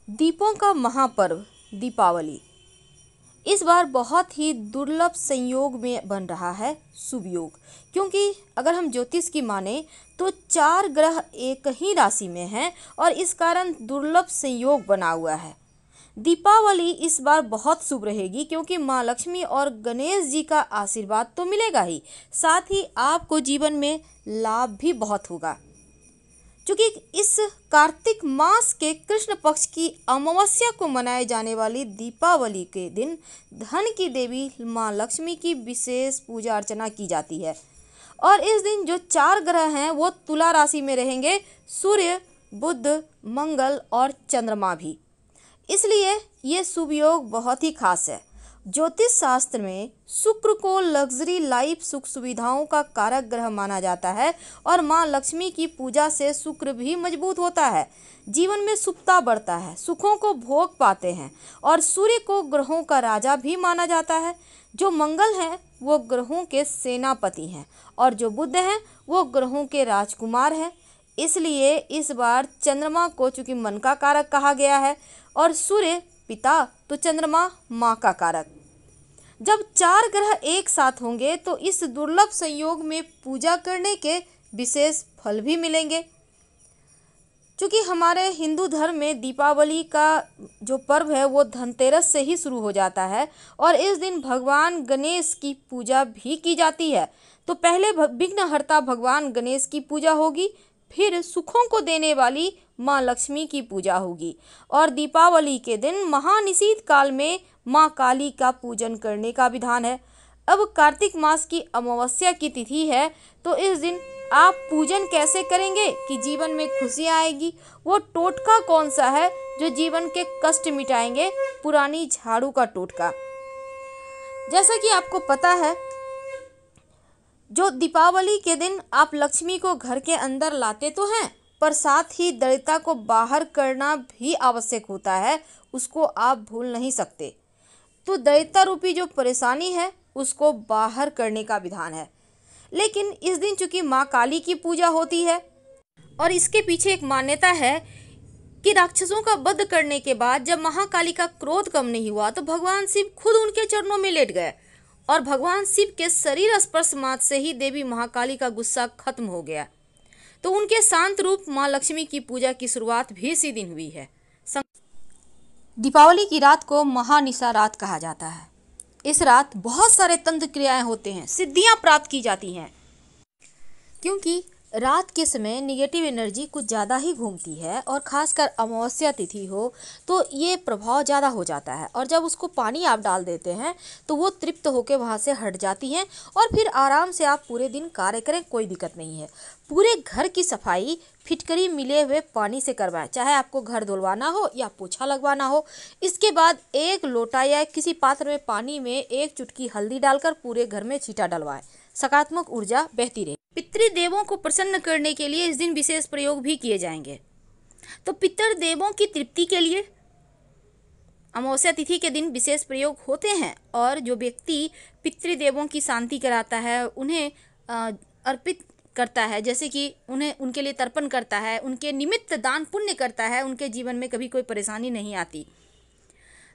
दीपों का महापर्व दीपावली इस बार बहुत ही दुर्लभ संयोग में बन रहा है शुभ योग। क्योंकि अगर हम ज्योतिष की माने तो 4 ग्रह एक ही राशि में हैं और इस कारण दुर्लभ संयोग बना हुआ है। दीपावली इस बार बहुत शुभ रहेगी क्योंकि माँ लक्ष्मी और गणेश जी का आशीर्वाद तो मिलेगा ही, साथ ही आपको जीवन में लाभ भी बहुत होगा। क्योंकि इस कार्तिक मास के कृष्ण पक्ष की अमावस्या को मनाए जाने वाली दीपावली के दिन धन की देवी माँ लक्ष्मी की विशेष पूजा अर्चना की जाती है। और इस दिन जो 4 ग्रह हैं वो तुला राशि में रहेंगे, सूर्य, बुध, मंगल और चंद्रमा भी। इसलिए ये शुभ योग बहुत ही खास है। ज्योतिष शास्त्र में शुक्र को लग्जरी लाइफ सुख सुविधाओं का कारक ग्रह माना जाता है और माँ लक्ष्मी की पूजा से शुक्र भी मजबूत होता है, जीवन में शुभता बढ़ता है, सुखों को भोग पाते हैं। और सूर्य को ग्रहों का राजा भी माना जाता है। जो मंगल हैं वो ग्रहों के सेनापति हैं और जो बुध हैं वो ग्रहों के राजकुमार हैं। इसलिए इस बार चंद्रमा को चूंकि मन का कारक कहा गया है और सूर्य पिता तो चंद्रमा माँ का कारक। जब 4 ग्रह एक साथ होंगे तो इस दुर्लभ संयोग में पूजा करने के विशेष फल भी मिलेंगे। क्योंकि हमारे हिंदू धर्म में दीपावली का जो पर्व है वो धनतेरस से ही शुरू हो जाता है और इस दिन भगवान गणेश की पूजा भी की जाती है। तो पहले विघ्नहर्ता भगवान गणेश की पूजा होगी, फिर सुखों को देने वाली माँ लक्ष्मी की पूजा होगी और दीपावली के दिन महानिशीत काल में माँ काली का पूजन करने का विधान है। अब कार्तिक मास की अमावस्या की तिथि है तो इस दिन आप पूजन कैसे करेंगे कि जीवन में खुशियाँ आएगी? वो टोटका कौन सा है जो जीवन के कष्ट मिटाएंगे? पुरानी झाड़ू का टोटका। जैसा कि आपको पता है, जो दीपावली के दिन आप लक्ष्मी को घर के अंदर लाते तो हैं, पर साथ ही दरिद्रता को बाहर करना भी आवश्यक होता है, उसको आप भूल नहीं सकते। तो दरिद्रता रूपी जो परेशानी है उसको बाहर करने का विधान है। लेकिन इस दिन चूंकि माँ काली की पूजा होती है और इसके पीछे एक मान्यता है कि राक्षसों का वध करने के बाद जब महाकाली का क्रोध कम नहीं हुआ तो भगवान शिव खुद उनके चरणों में लेट गए और भगवान शिव के शरीर स्पर्श मात्र से ही देवी महाकाली का गुस्सा खत्म हो गया। तो उनके शांत रूप माँ लक्ष्मी की पूजा की शुरुआत भी इसी दिन हुई है। दीपावली की रात को महानिशा रात कहा जाता है। इस रात बहुत सारे तंत्र क्रियाएं होते हैं, सिद्धियां प्राप्त की जाती हैं। क्योंकि रात के समय निगेटिव एनर्जी कुछ ज़्यादा ही घूमती है और ख़ासकर अमावस्या तिथि हो तो ये प्रभाव ज़्यादा हो जाता है और जब उसको पानी आप डाल देते हैं तो वो तृप्त होकर वहाँ से हट जाती हैं और फिर आराम से आप पूरे दिन कार्य करें, कोई दिक्कत नहीं है। पूरे घर की सफाई फिटकरी मिले हुए पानी से करवाएं, चाहे आपको घर धुलवाना हो या पोछा लगवाना हो। इसके बाद 1 लोटा या किसी पात्र में पानी में 1 चुटकी हल्दी डालकर पूरे घर में छींटा डलवाएं, सकारात्मक ऊर्जा बहती रहे। पितृदेवों को प्रसन्न करने के लिए इस दिन विशेष प्रयोग भी किए जाएंगे। तो पितृदेवों की तृप्ति के लिए अमावस्या तिथि के दिन विशेष प्रयोग होते हैं और जो व्यक्ति पितृदेवों की शांति कराता है, उन्हें अर्पित करता है, जैसे कि उन्हें उनके लिए तर्पण करता है, उनके निमित्त दान पुण्य करता है, उनके जीवन में कभी कोई परेशानी नहीं आती।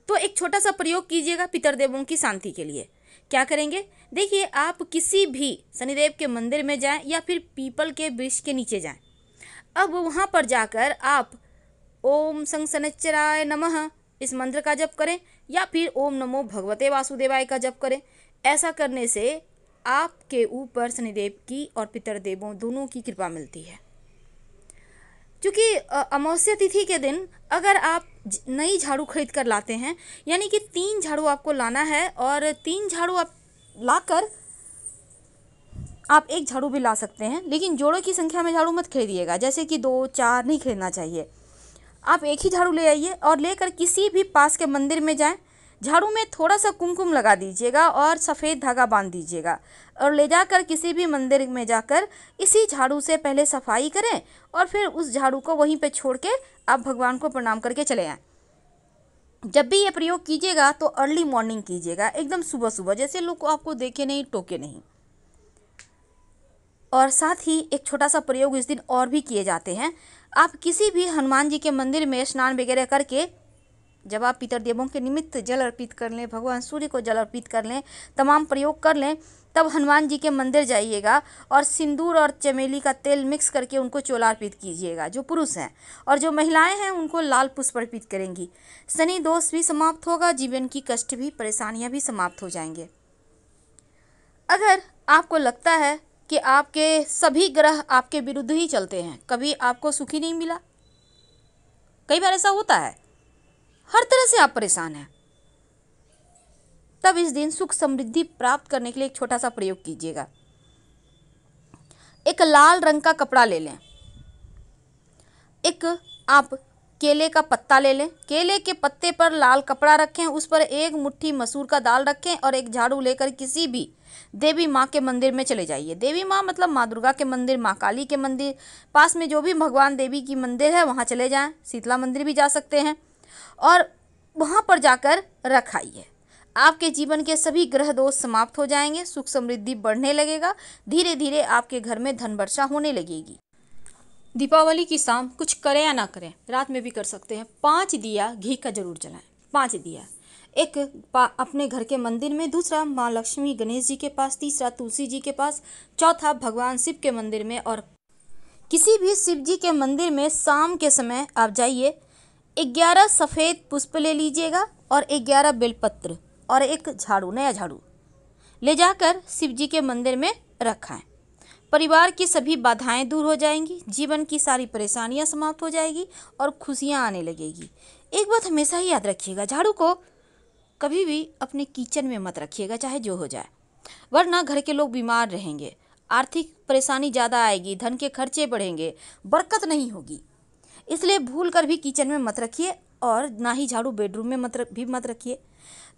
तो एक छोटा सा प्रयोग कीजिएगा पितृदेवों की शांति के लिए। क्या करेंगे? देखिए, आप किसी भी शनिदेव के मंदिर में जाएं या फिर पीपल के वृक्ष के नीचे जाएं। अब वहाँ पर जाकर आप ओम शं शनैश्चराय नमः इस मंत्र का जप करें या फिर ओम नमो भगवते वासुदेवाय का जप करें। ऐसा करने से आपके ऊपर शनिदेव की और पितृदेवों दोनों की कृपा मिलती है। क्योंकि अमावस्या तिथि के दिन अगर आप नई झाड़ू खरीद कर लाते हैं, यानी कि 3 झाड़ू आपको लाना है और 3 झाड़ू आप लाकर आप 1 झाड़ू भी ला सकते हैं, लेकिन जोड़ों की संख्या में झाड़ू मत खरीदिएगा, जैसे कि 2-4 नहीं खरीदना चाहिए। आप 1 ही झाड़ू ले आइए और लेकर किसी भी पास के मंदिर में जाएं। झाड़ू में थोड़ा सा कुमकुम लगा दीजिएगा और सफ़ेद धागा बांध दीजिएगा और ले जाकर किसी भी मंदिर में जाकर इसी झाड़ू से पहले सफाई करें और फिर उस झाड़ू को वहीं पे छोड़ के आप भगवान को प्रणाम करके चले आएँ। जब भी ये प्रयोग कीजिएगा तो अर्ली मॉर्निंग कीजिएगा, एकदम सुबह सुबह, जैसे लोग आपको देखे नहीं टोके नहीं। और साथ ही एक छोटा सा प्रयोग इस दिन और भी किए जाते हैं। आप किसी भी हनुमान जी के मंदिर में स्नान वगैरह करके जब आप पितृदेवों के निमित्त जल अर्पित कर लें, भगवान सूर्य को जल अर्पित कर लें, तमाम प्रयोग कर लें, तब हनुमान जी के मंदिर जाइएगा और सिंदूर और चमेली का तेल मिक्स करके उनको चोला अर्पित कीजिएगा, जो पुरुष हैं, और जो महिलाएं हैं उनको लाल पुष्प अर्पित करेंगी। शनि दोष भी समाप्त होगा, जीवन की कष्ट भी, परेशानियां भी समाप्त हो जाएंगे। अगर आपको लगता है कि आपके सभी ग्रह आपके विरुद्ध ही चलते हैं, कभी आपको सुख ही नहीं मिला, कई बार ऐसा होता है, हर तरह से आप परेशान हैं, तब इस दिन सुख समृद्धि प्राप्त करने के लिए एक छोटा सा प्रयोग कीजिएगा। एक लाल रंग का कपड़ा ले लें, एक आप केले का पत्ता ले लें, केले के पत्ते पर लाल कपड़ा रखें, उस पर एक मुट्ठी मसूर का दाल रखें और एक झाड़ू लेकर किसी भी देवी माँ के मंदिर में चले जाइए। देवी माँ मतलब माँ दुर्गा के मंदिर, माँ काली के मंदिर, पास में जो भी भगवान देवी की मंदिर है वहाँ चले जाएं, शीतला मंदिर भी जा सकते हैं, और वहाँ पर जाकर रखाइए। आपके जीवन के सभी ग्रह दोष समाप्त हो जाएंगे, सुख समृद्धि बढ़ने लगेगा, धीरे धीरे आपके घर में धन वर्षा होने लगेगी। दीपावली की शाम कुछ करें या ना करें, रात में भी कर सकते हैं, 5 दिया घी का जरूर जलाएं, 5 दिया, एक अपने घर के मंदिर में, दूसरा माँ लक्ष्मी गणेश जी के पास, तीसरा तुलसी जी के पास, चौथा भगवान शिव के मंदिर में। और किसी भी शिव जी के मंदिर में शाम के समय आप जाइए, 11 सफ़ेद पुष्प ले लीजिएगा और 11 बेलपत्र और एक झाड़ू, नया झाड़ू ले जाकर शिव जी के मंदिर में रखाएं। परिवार की सभी बाधाएं दूर हो जाएंगी, जीवन की सारी परेशानियां समाप्त हो जाएगी और खुशियां आने लगेगी। एक बात हमेशा ही याद रखिएगा, झाड़ू को कभी भी अपने किचन में मत रखिएगा, चाहे जो हो जाए, वरना घर के लोग बीमार रहेंगे, आर्थिक परेशानी ज़्यादा आएगी, धन के खर्चे बढ़ेंगे, बरकत नहीं होगी। इसलिए भूल कर भी किचन में मत रखिए और ना ही झाड़ू बेडरूम में मत रखिए।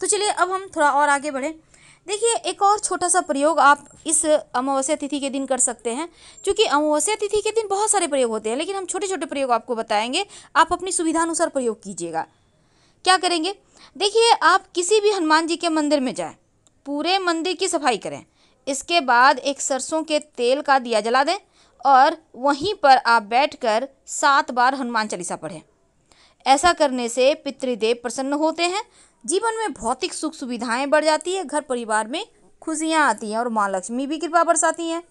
तो चलिए अब हम थोड़ा और आगे बढ़ें। देखिए, एक और छोटा सा प्रयोग आप इस अमावस्या तिथि के दिन कर सकते हैं। क्योंकि अमावस्या तिथि के दिन बहुत सारे प्रयोग होते हैं, लेकिन हम छोटे छोटे प्रयोग आपको बताएंगे, आप अपनी सुविधानुसार प्रयोग कीजिएगा। क्या करेंगे, देखिए, आप किसी भी हनुमान जी के मंदिर में जाएं, पूरे मंदिर की सफाई करें, इसके बाद एक सरसों के तेल का दिया जला दें और वहीं पर आप बैठकर 7 बार हनुमान चालीसा पढ़ें। ऐसा करने से पितृदेव प्रसन्न होते हैं, जीवन में भौतिक सुख सुविधाएं बढ़ जाती है, घर परिवार में खुशियां आती हैं और माँ लक्ष्मी भी कृपा बरसाती हैं।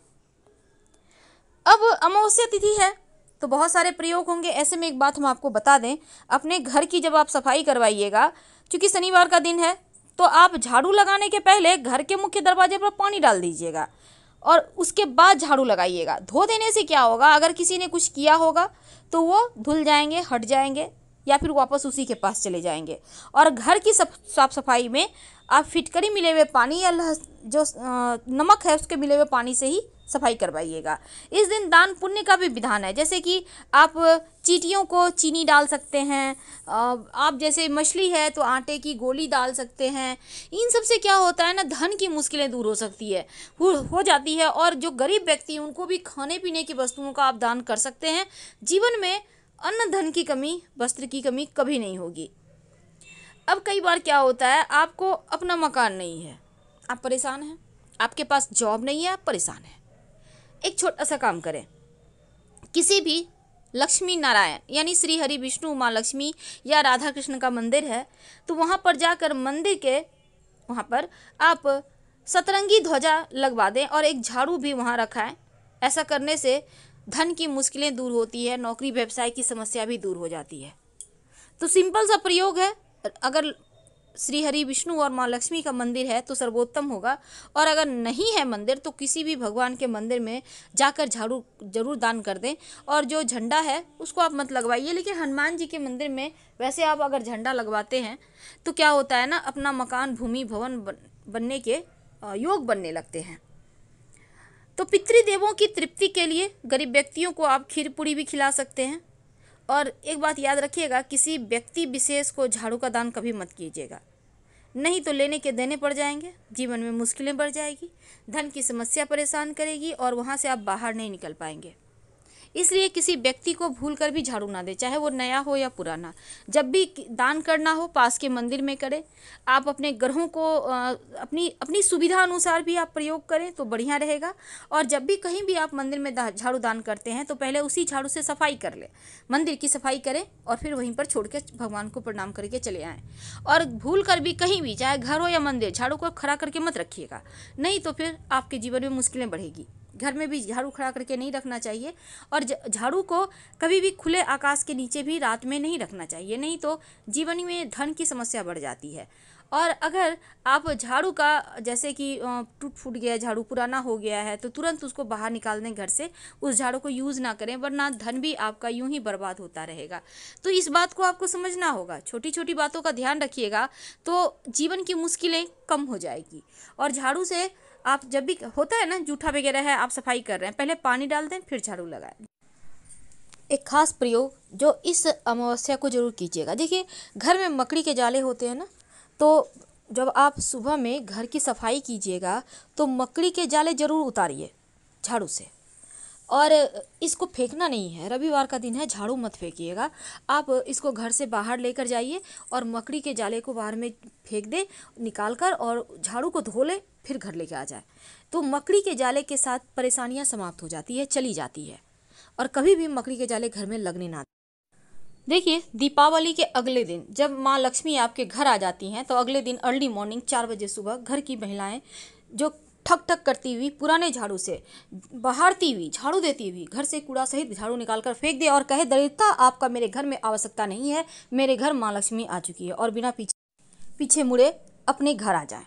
अब अमावस्या तिथि है तो बहुत सारे प्रयोग होंगे। ऐसे में एक बात हम आपको बता दें, अपने घर की जब आप सफाई करवाइएगा, क्योंकि शनिवार का दिन है, तो आप झाड़ू लगाने के पहले घर के मुख्य दरवाजे पर पानी डाल दीजिएगा और उसके बाद झाड़ू लगाइएगा। धो देने से क्या होगा, अगर किसी ने कुछ किया होगा तो वो धुल जाएंगे, हट जाएंगे या फिर वापस उसी के पास चले जाएंगे। और घर की साफ सफाई में आप फिटकरी मिले हुए पानी या जो नमक है उसके मिले हुए पानी से ही सफाई करवाइएगा। इस दिन दान पुण्य का भी विधान है, जैसे कि आप चींटियों को चीनी डाल सकते हैं, आप जैसे मछली है तो आटे की गोली डाल सकते हैं। इन सब से क्या होता है ना, धन की मुश्किलें दूर हो सकती है, हो जाती है, और जो गरीब व्यक्ति हैं उनको भी खाने पीने की वस्तुओं का आप दान कर सकते हैं। जीवन में अन्न धन की कमी, वस्त्र की कमी कभी नहीं होगी। अब कई बार क्या होता है, आपको अपना मकान नहीं है, आप परेशान हैं, आपके पास जॉब नहीं है, आप परेशान हैं। एक छोटा सा काम करें, किसी भी लक्ष्मी नारायण यानी श्री हरि विष्णु माँ लक्ष्मी या राधा कृष्ण का मंदिर है तो वहाँ पर जाकर मंदिर के वहाँ पर आप सतरंगी ध्वजा लगवा दें और एक झाड़ू भी वहाँ रखाएं। ऐसा करने से धन की मुश्किलें दूर होती है, नौकरी व्यवसाय की समस्या भी दूर हो जाती है। तो सिंपल सा प्रयोग है, अगर श्री हरि विष्णु और माँ लक्ष्मी का मंदिर है तो सर्वोत्तम होगा, और अगर नहीं है मंदिर तो किसी भी भगवान के मंदिर में जाकर झाड़ू जरूर दान कर दें। और जो झंडा है उसको आप मत लगवाइए, लेकिन हनुमान जी के मंदिर में वैसे आप अगर झंडा लगवाते हैं तो क्या होता है ना, अपना मकान भूमि भवन बनने के योग बनने लगते हैं। तो पितृदेवों की तृप्ति के लिए गरीब व्यक्तियों को आप खीर पूड़ी भी खिला सकते हैं। और एक बात याद रखिएगा, किसी व्यक्ति विशेष को झाड़ू का दान कभी मत कीजिएगा, नहीं तो लेने के देने पड़ जाएंगे, जीवन में मुश्किलें बढ़ जाएगी, धन की समस्या परेशान करेगी और वहाँ से आप बाहर नहीं निकल पाएंगे। इसलिए किसी व्यक्ति को भूल कर भी झाड़ू ना दे, चाहे वो नया हो या पुराना। जब भी दान करना हो पास के मंदिर में करें। आप अपने ग्रहों को अपनी अपनी सुविधा अनुसार भी आप प्रयोग करें तो बढ़िया रहेगा। और जब भी कहीं भी आप मंदिर में झाड़ू दान करते हैं तो पहले उसी झाड़ू से सफाई कर लें, मंदिर की सफाई करें और फिर वहीं पर छोड़ के भगवान को प्रणाम करके चले आएँ। और भूल कर भी कहीं भी, चाहे घर हो या मंदिर, झाड़ू को खड़ा करके मत रखिएगा, नहीं तो फिर आपके जीवन में मुश्किलें बढ़ेगी। घर में भी झाड़ू खड़ा करके नहीं रखना चाहिए और झाड़ू को कभी भी खुले आकाश के नीचे भी रात में नहीं रखना चाहिए, नहीं तो जीवन में धन की समस्या बढ़ जाती है। और अगर आप झाड़ू का जैसे कि टूट फूट गया, झाड़ू पुराना हो गया है, तो तुरंत उसको बाहर निकाल दें घर से, उस झाड़ू को यूज़ ना करें, वरना धन भी आपका यूं ही बर्बाद होता रहेगा। तो इस बात को आपको समझना होगा, छोटी छोटी बातों का ध्यान रखिएगा तो जीवन की मुश्किलें कम हो जाएगी। और झाड़ू से आप जब भी होता है ना जूठा वगैरह है, आप सफाई कर रहे हैं, पहले पानी डाल दें फिर झाड़ू लगाएं। एक खास प्रयोग जो इस अमावस्या को जरूर कीजिएगा। देखिए घर में मकड़ी के जाले होते हैं ना, तो जब आप सुबह में घर की सफाई कीजिएगा तो मकड़ी के जाले जरूर उतारिए झाड़ू से। और इसको फेंकना नहीं है, रविवार का दिन है, झाड़ू मत फेंकिएगा। आप इसको घर से बाहर लेकर जाइए और मकड़ी के जाले को बाहर में फेंक दे निकाल कर, और झाड़ू को धो ले फिर घर लेके आ जाए। तो मकड़ी के जाले के साथ परेशानियां समाप्त हो जाती है, चली जाती है। और कभी भी मकड़ी के जाले घर में लगने ना। देखिए दीपावली के अगले दिन जब माँ लक्ष्मी आपके घर आ जाती हैं तो अगले दिन अर्ली मॉर्निंग 4 बजे सुबह घर की महिलाएं जो ठक ठक करती हुई पुराने झाड़ू से बहारती हुई, झाड़ू देती हुई घर से कूड़ा सहित झाड़ू निकाल कर फेंक दे और कहे, दरिद्रता आपका मेरे घर में आवश्यकता नहीं है, मेरे घर माँ लक्ष्मी आ चुकी है, और बिना पीछे मुड़े अपने घर आ जाए।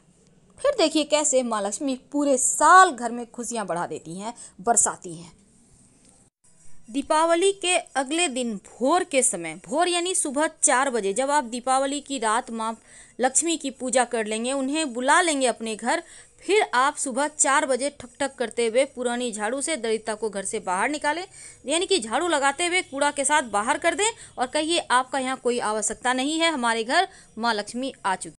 फिर देखिए कैसे माँ लक्ष्मी पूरे साल घर में खुशियाँ बढ़ा देती हैं, बरसाती हैं। दीपावली के अगले दिन भोर के समय, भोर यानी सुबह 4 बजे, जब आप दीपावली की रात माँ लक्ष्मी की पूजा कर लेंगे, उन्हें बुला लेंगे अपने घर, फिर आप सुबह 4 बजे ठक ठक करते हुए पुरानी झाड़ू से दरिद्रता को घर से बाहर निकालें, यानी कि झाड़ू लगाते हुए कूड़ा के साथ बाहर कर दें और कहिए, आपका यहाँ कोई आवश्यकता नहीं है, हमारे घर माँ लक्ष्मी आ चुकी।